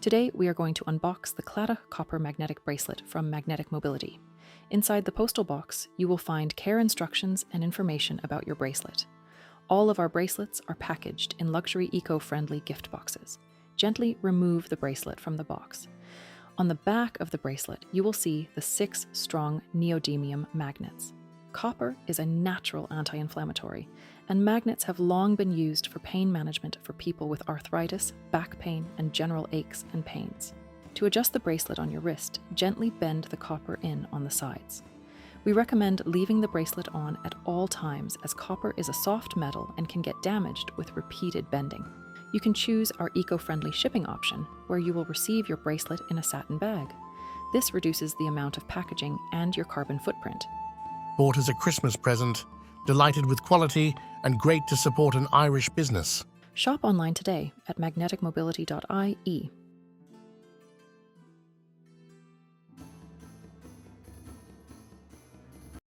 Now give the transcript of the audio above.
Today, we are going to unbox the Claddagh Copper Magnetic Bracelet from Magnetic Mobility. Inside the postal box, you will find care instructions and information about your bracelet. All of our bracelets are packaged in luxury eco-friendly gift boxes. Gently remove the bracelet from the box. On the back of the bracelet, you will see the 6 strong neodymium magnets. Copper is a natural anti-inflammatory, and magnets have long been used for pain management for people with arthritis, back pain, and general aches and pains. To adjust the bracelet on your wrist, gently bend the copper in on the sides. We recommend leaving the bracelet on at all times, as copper is a soft metal and can get damaged with repeated bending. You can choose our eco-friendly shipping option, where you will receive your bracelet in a satin bag. This reduces the amount of packaging and your carbon footprint. Bought as a Christmas present, delighted with quality, and great to support an Irish business. Shop online today at magneticmobility.ie.